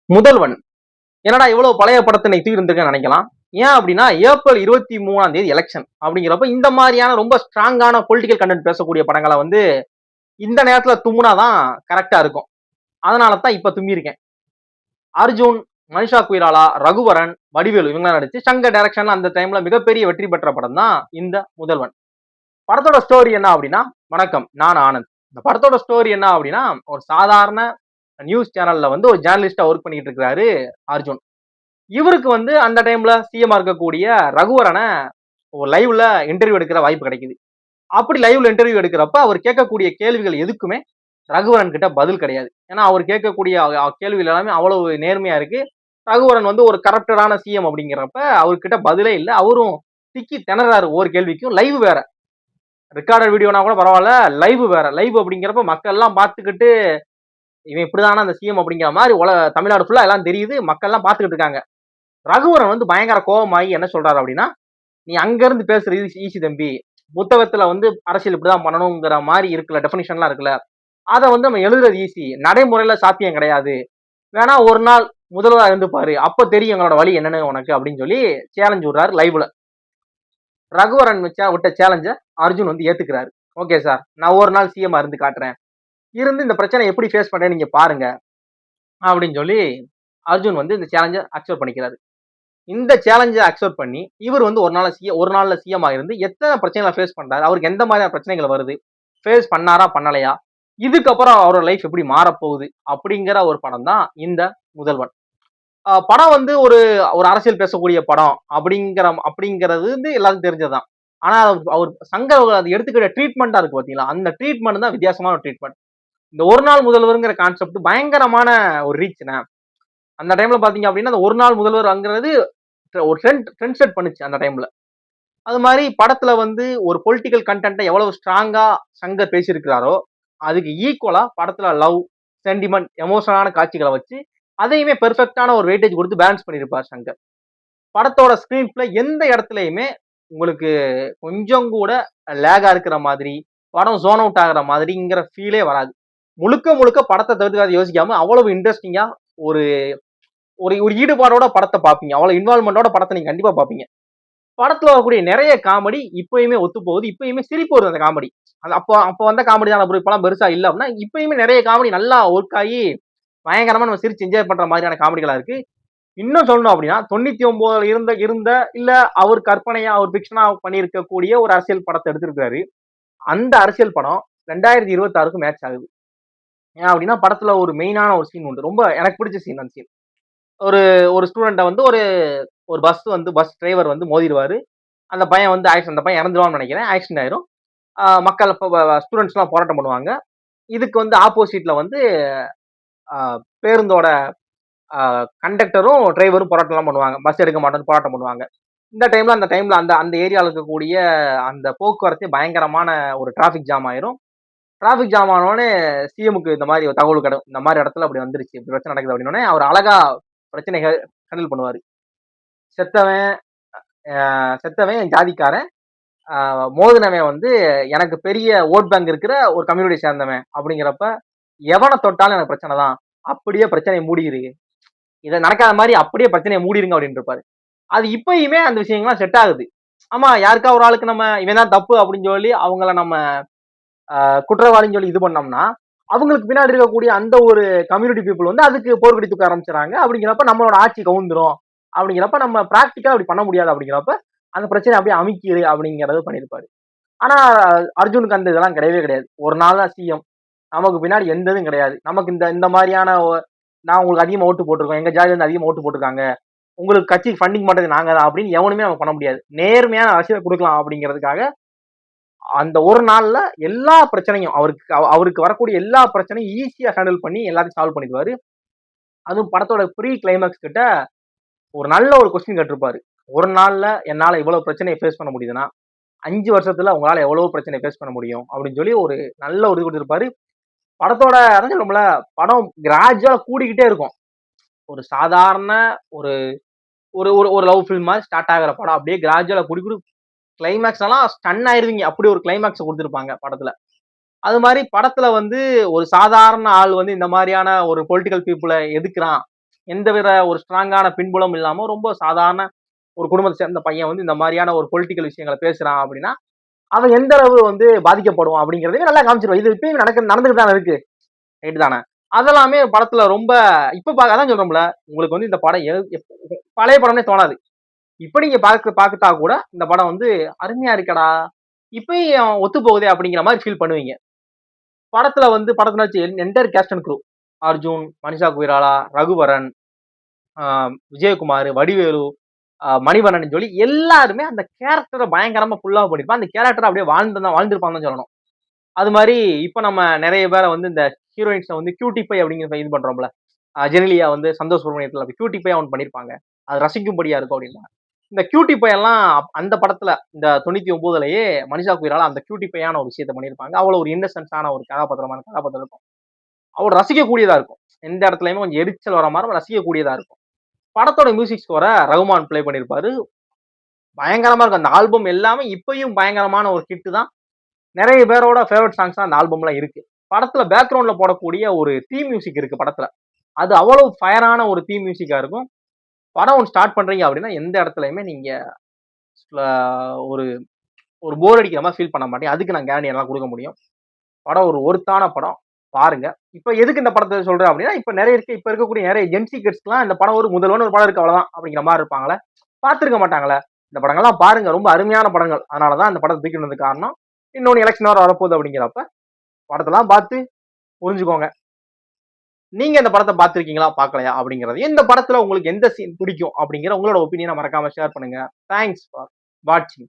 முதல்வன் என்னடா இவ்வளவு பழைய படத்தை இன்னைக்கு தூக்கி இருந்திருக்கேன்னு நினைக்கலாம். ஏன் அப்படின்னா ஏப்ரல் 23ஆம் தேதி எலெக்ஷன் அப்படிங்கிறப்ப இந்த மாதிரியான ரொம்ப ஸ்ட்ராங்கான பொலிட்டிக்கல் கண்டென்ட் பேசக்கூடிய படங்களை வந்து இந்த நேரத்துல தும்முனாதான் கரெக்டா இருக்கும். அதனால தான் இப்ப தும்பியிருக்கேன். அர்ஜுன், மனிஷா குயிராலா, ரகுவரன், வடிவேலு இவங்க நடிச்சு சங்கர் டைரக்ஷன்ல அந்த டைம்ல மிகப்பெரிய வெற்றி பெற்ற படம் தான் இந்த முதல்வன். படத்தோட ஸ்டோரி என்ன அப்படின்னா, வணக்கம் நான் ஆனந்த். இந்த படத்தோட ஸ்டோரி என்ன அப்படின்னா, ஒரு சாதாரண நியூஸ் சேனல்ல வந்து ஒரு ஜேர்னலிஸ்டா ஒர்க் பண்ணிட்டு இருக்கிறாரு அர்ஜுன். இவருக்கு வந்து அந்த டைம்ல சிஎம் இருக்கக்கூடிய ரகுவரனை ஒரு லைவ்ல இன்டர்வியூ எடுக்கிற வாய்ப்பு கிடைக்குது. அப்படி லைவ்ல இன்டர்வியூ எடுக்கிறப்ப அவர் கேட்கக்கூடிய கேள்விகள் எதுக்குமே ரகுவரன் கிட்ட பதில் கிடையாது. ஏன்னா அவர் கேட்கக்கூடிய கேள்விகள் எல்லாமே அவ்வளவு நேர்மையா இருக்கு. ரகுவரன் வந்து ஒரு கரப்டடான சிஎம் அப்படிங்கிறப்ப அவர்கிட்ட பதிலே இல்லை. அவரும் திக்கி திணறாரு ஒவ்வொரு கேள்விக்கும். லைவ் வேற, ரெக்கார்டட் வீடியோனா கூட பரவாயில்ல, லைவ் வேற. லைவ் அப்படிங்கிறப்ப மக்கள் எல்லாம் பார்த்துக்கிட்டு இவன் இப்படிதானா அந்த சிஎம் அப்படிங்கிற மாதிரி தமிழ்நாடு ஃபுல்லா எல்லாம் தெரியுது, மக்கள் எல்லாம் பார்த்துக்கிட்டு இருக்காங்க. ரகுவரன் வந்து பயங்கர கோபமாகி என்ன சொல்றாரு அப்படின்னா, நீ அங்க இருந்து பேசுறது ஈஸி தம்பி, புத்தகத்துல வந்து அரசியல் இப்படிதான் பண்ணணுங்கிற மாதிரி இருக்குல்ல, டெபினிஷன்லாம் இருக்குல்ல, அதை வந்து நம்ம எழுதுறது ஈஸி, நடைமுறையில சாத்தியம் கிடையாது. வேணா ஒரு நாள் முதல்வரா இருந்து பாரு, அப்ப தெரியும் எங்களோட வழி என்னன்னு உனக்கு அப்படின்னு சொல்லி சேலஞ்ச் விடுறாரு லைவ்ல. ரகுவரன் விட்ட சேலஞ்ச அர்ஜுன் வந்து ஏத்துக்கிறாரு. ஓகே சார், நான் ஒரு நாள் சிஎம் இருந்து காட்டுறேன், இருந்து இந்த பிரச்சனை எப்படி ஃபேஸ் பண்றேன்னு நீங்க பாருங்க அப்படின்னு சொல்லி அர்ஜுன் வந்து இந்த சேலஞ்சை அக்செப்ட் பண்ணிக்கிறாரு. இந்த சேலஞ்சை அக்செப்ட் பண்ணி இவர் வந்து ஒரு நாள்ல சிஎம் இருந்து எத்தனை பிரச்சனைகளை ஃபேஸ் பண்றாரு, அவருக்கு எந்த மாதிரியான பிரச்சனைகள் வருது, ஃபேஸ் பண்ணாரா பண்ணலையா, இதுக்கப்புறம் அவரோட லைஃப் எப்படி மாறப்போகுது அப்படிங்கிற ஒரு படம் தான் இந்த முதல்வன். படம் வந்து ஒரு ஒரு அரசியல் பேசக்கூடிய படம் அப்படிங்கிறது வந்து எல்லாருக்கும் தெரிஞ்சதுதான். ஆனா அவர் சங்கர் அது எடுத்துக்கிட்ட ட்ரீட்மெண்டா இருக்கு பாத்தீங்களா, அந்த ட்ரீட்மெண்ட் தான் வித்தியாசமான ட்ரீட்மெண்ட். இந்த ஒரு நாள் முதல்வருங்கிற கான்செப்ட் பயங்கரமான ஒரு ரீச்னா. அந்த டைம்ல பாத்தீங்க அப்படின்னா அந்த ஒரு நாள் முதல்வர் அங்கிறது ஒரு ட்ரெண்ட் செட் பண்ணுச்சு அந்த டைம்ல. அது மாதிரி படத்துல வந்து ஒரு பொலிட்டிக்கல் கண்டென்ட்டை எவ்வளவு ஸ்ட்ராங்கா சங்கர் பேசியிருக்கிறாரோ, அதுக்கு ஈக்குவலா படத்துல லவ், சென்டிமெண்ட், எமோஷனலான காட்சிகளை வச்சு அதையுமே பெர்ஃபெக்டான ஒரு வெயிட்டேஜ் கொடுத்து பேலன்ஸ் பண்ணியிருப்பார் சங்கர். படத்தோட ஸ்கிரீன் பிளே எந்த இடத்துலயுமே உங்களுக்கு கொஞ்சம் கூட லேகா இருக்கிற மாதிரி, படம் ஜோன் அவுட் ஆகிற மாதிரிங்கிற ஃபீலே வராது. முழுக்க முழுக்க படத்தை தவிர்த்து யோசிக்காம அவ்வளவு இன்ட்ரெஸ்டிங்கா ஒரு ஒரு ஒரு ஈடுபாடோட படத்தை பார்ப்பீங்க. அவ்வளவு இன்வால்மெண்டோட படத்தை நீங்க கண்டிப்பா பார்ப்பீங்க. படத்துல வரக்கூடிய நிறைய காமெடி இப்பயுமே ஒத்து போகுது. இப்பயுமே சிரிப்பு வருது அந்த காமெடி. அது அப்போ வந்த காமெடி தான் ப்ரோ, இப்பெல்லாம் பெருசா இல்ல அப்படின்னா இப்பயுமே நிறைய காமெடி நல்லா ஒர்க் ஆகி பயங்கரமா நம்ம சிரிச்சு என்ஜாய் பண்ற மாதிரியான காமெடிகளா இருக்கு. இன்னும் சொல்லணும் அப்படின்னா 99 இருந்த இல்ல அவர் கற்பனையா அவர் பிக்ஷனா பண்ணியிருக்கக்கூடிய ஒரு அரசியல் படத்தை எடுத்திருக்காரு. அந்த அரசியல் படம் 2026க்கு மேட்ச் ஆகுது. ஏன் அப்படின்னா படத்துல ஒரு மெயினான ஒரு சீன் உண்டு. ரொம்ப எனக்கு பிடிச்ச சீன் அந்த சீன். ஒரு ஒரு ஸ்டூடெண்ட்டை வந்து ஒரு பஸ் டிரைவர் வந்து மோதிடுவாரு. அந்த பையன் வந்து அந்த பையன் இறந்துருவான்னு நினைக்கிறேன். ஆக்சிடென்ட் ஆயிரும். மக்கள் ஸ்டூடெண்ட்ஸ் எல்லாம் போராட்டம் பண்ணுவாங்க. இதுக்கு வந்து ஆப்போசிட்ல வந்து பேருந்தோட கண்டக்டரும் டிரைவரும் போராட்டம் எல்லாம் பண்ணுவாங்க. பஸ் எடுக்க மாட்டோம்னு போராட்டம் பண்ணுவாங்க. அந்த டைம்ல அந்த அந்த ஏரியாவில் இருக்கக்கூடிய அந்த போக்குவரத்து பயங்கரமான ஒரு டிராபிக் ஜாம் ஆயிரும். டிராபிக் ஜாம் ஆனோடனே சிஎமுக்கு இந்த மாதிரி தகவல் கிடைக்கும், இந்த மாதிரி இடத்துல அப்படி வந்துருச்சு, இப்படி பிரச்சனை நடக்குது அப்படின்னோடனே அவர் அழகா பிரச்சனையை ஹேண்டில் பண்ணுவாரு. செத்தவன் ஜாதிக்காரன், மோதினவன் வந்து எனக்கு பெரிய ஓட் பேங்க் இருக்கிற ஒரு கம்யூனிட்டி சேர்ந்தவன் அப்படிங்கிறப்ப எவனை தொட்டாலும் எனக்கு பிரச்சனை தான், அப்படியே பிரச்சனையை மூடிடு, இதை நடக்காத மாதிரி அப்படியே பிரச்சனையை மூடிருங்க அப்படின்னு இருப்பாரு. அது இப்பயுமே அந்த விஷயங்கள்லாம் செட் ஆகுது. ஆமா, யாருக்கா ஒரு ஆளுக்கு நம்ம இவன் தான் தப்பு அப்படின்னு சொல்லி அவங்கள நம்ம குற்றவாளின்னு சொல்லி இது பண்ணோம்னா அவங்களுக்கு பின்னாடி இருக்கக்கூடிய அந்த ஒரு கம்யூனிட்டி பீப்புள் வந்து அதுக்கு போர்க்கடி தூக்க ஆரம்பிச்சுறாங்க. அப்படிங்கிறப்ப நம்மளோட ஆட்சி கவுந்துரும். அப்படிங்கிறப்ப நம்ம பிராக்டிக்கலா அப்படி பண்ண முடியாது. அப்படிங்கிறப்ப அந்த பிரச்சனை அப்படியே அமைக்கிது அப்படிங்கறது பண்ணிருப்பாரு. ஆனா அர்ஜுனுக்கு அந்த இதெல்லாம் கிடையவே கிடையாது. ஒரு நாள் தான் சிஎம், நமக்கு பின்னாடி எந்த இதுவும் கிடையாது. நமக்கு இந்த மாதிரியான நான் உங்களுக்கு அதிகமா ஓட்டு போட்டிருக்கோம், எங்க ஜாதி வந்து அதிகமா ஓட்டு போட்டிருக்காங்க, உங்களுக்கு கட்சி ஃபண்டிங் பண்றது நாங்க தான் அப்படின்னு எவனுமே நம்ம பண்ண முடியாது. நேர்மையான அரசியல் கொடுக்கலாம் அப்படிங்கிறதுக்காக அந்த ஒரு நாள்ல எல்லா பிரச்சனையும் அவருக்கு வரக்கூடிய எல்லா பிரச்சனையும் ஈஸியா ஹேண்டில் பண்ணி எல்லாத்தையும் சால்வ் பண்ணிடுவாரு. அதுவும் படத்தோட ப்ரீ கிளைமேக்ஸ் கிட்ட ஒரு நல்ல ஒரு கொஸ்டின் கேட்டிருப்பாரு. ஒரு நாள்ல என்னால இவ்வளவு பிரச்சனையை ஃபேஸ் பண்ண முடியுதுன்னா 5 வருஷத்துல உங்களால எவ்வளவு பிரச்சனை ஃபேஸ் பண்ண முடியும் அப்படின்னு சொல்லி ஒரு நல்ல ஒரு இது கொடுத்திருப்பாரு. படத்தோட சொல்லும்ல, படம் கிராஜுவலா கூடிக்கிட்டே இருக்கும். ஒரு சாதாரண ஒரு ஒரு ஒரு லவ் ஃபில்ம் மாதிரி ஸ்டார்ட் ஆகிற படம் அப்படியே கிராஜுவலா கூடி கிளைமேக்ஸ் எல்லாம் ஸ்டன் ஆயிருவீங்க. அப்படி ஒரு கிளைமேக்ஸ் கொடுத்திருப்பாங்க படத்துல. அது மாதிரி படத்துல வந்து ஒரு சாதாரண ஆள் வந்து இந்த மாதிரியான ஒரு பொலிட்டிக்கல் பீப்புளை எதுக்குறான், எந்தவித ஒரு ஸ்ட்ராங்கான பின்புலம் இல்லாம ரொம்ப சாதாரண ஒரு குடும்பத்தை சேர்ந்த பையன் வந்து இந்த மாதிரியான ஒரு பொலிட்டிக்கல் விஷயங்களை பேசுறான் அப்படின்னா அவன் எந்த அளவு வந்து பாதிக்கப்படும் அப்படிங்கறதையும் நல்லா காமிச்சிருவான். இது இப்பயும் நடந்துட்டு தானே இருக்கு, ரைட் தானே? அதெல்லாமே படத்துல ரொம்ப இப்ப அதான் சொல்றோம்ல, உங்களுக்கு வந்து இந்த படம் பழைய படம்னே தோணாது. இப்ப நீங்க பாக்கத்தா கூட இந்த படம் வந்து அருமையா இருக்கடா, இப்பயும் ஒத்து போகுதே அப்படிங்கிற மாதிரி ஃபீல் பண்ணுவீங்க. படத்துல வந்து படத்துல entire cast and crew, Arjun, Manisha Koirala, Raghuvaran, Vijayakumar, Vadivelu, Manivannan சொல்லி எல்லாருமே அந்த கேரக்டரை பயங்கரமா ஃபுல்லா பண்ணிருப்பான். அந்த கேரக்டர் அப்படியே வாழ்ந்திருப்பான்னு தான் சொல்லணும். அது மாதிரி இப்ப நம்ம நிறைய பேரை வந்து இந்த ஹீரோயின்ஸ் வந்து கியூட்டிஃபை அப்படிங்கிற இது பண்றோம்ல, ஜெனிலியா வந்து சந்தோஷ் சுப்ரமணியத்துல கியூட்டிஃபை அவன் பண்ணிருப்பாங்க, அது ரசிக்கும்படியா இருக்கும் அப்படின்னா இந்த கியூட்டிஃபை எல்லாம் அந்த படத்துல இந்த 99லயே மனிஷா கொய்ராலா அந்த கியூட்டிஃபையான ஒரு விஷயத்த பண்ணிருப்பாங்க. அவ்வளவு ஒரு இன்னசென்ஸான ஒரு கதாபாத்திரம் இருக்கும். அவ்வளவு ரசிக்கக்கூடியதா இருக்கும். எந்த இடத்துலயுமே கொஞ்சம் எரிச்சல் வர மாதிரி ரசிக்கக்கூடியதா இருக்கும். படத்தோட மியூசிக் ஸ்கோரை ரகுமான் பிளே பண்ணிருப்பாரு. பயங்கரமா இருக்கும். அந்த ஆல்பம் எல்லாமே இப்பயும் பயங்கரமான ஒரு ஹிட் தான். நிறைய பேரோட ஃபேவரட் சாங்ஸ் அந்த ஆல்பம்ல இருக்கு. படத்துல பேக்ரவுண்ட்ல போடக்கூடிய ஒரு தீம் மியூசிக் இருக்கு படத்துல. அது அவ்வளவு ஃபயரான ஒரு தீம் மியூசிக்கா இருக்கும். படம் ஒன்று ஸ்டார்ட் பண்றீங்க அப்படின்னா எந்த இடத்துலயுமே நீங்க ஒரு ஒரு போர் அடிக்கிற மாதிரி ஃபீல் பண்ண மாட்டேன். அதுக்கு நான் கேரண்டி எல்லாம் கொடுக்க முடியும். படம் ஒரு ஒருத்தான படம், பாருங்க. இப்ப எதுக்கு இந்த படத்தை சொல்றேன் அப்படின்னா, இப்ப நிறைய இருக்கு, இப்ப இருக்கக்கூடிய நிறைய ஜென்சி கிட்ஸ்லாம் இந்த படம் ஒரு முதல்வன் ஒரு படம் இருக்கு அவ்வளவுதான் அப்படிங்கிற மாதிரி இருப்பாங்களே, பார்த்திருக்க மாட்டாங்களே. இந்த படங்கள்லாம் பாருங்க, ரொம்ப அருமையான படங்கள். அதனாலதான் இந்த படத்தை தூக்கி வந்தது காரணம். இன்னொன்னு எலெக்ஷன் வர வரப்போகுது அப்படிங்கிறப்ப படத்தெல்லாம் பார்த்து புரிஞ்சுக்கோங்க. நீங்க இந்த படத்தை பார்த்திருக்கீங்களா, பார்க்கலையா அப்படிங்கறது, இந்த படத்துல உங்களுக்கு எந்த சீன் பிடிக்கும் அப்படிங்கிற உங்களோட ஒப்பீனியனை மறக்காம ஷேர் பண்ணுங்க. தேங்க்ஸ் ஃபார் வாட்சிங்.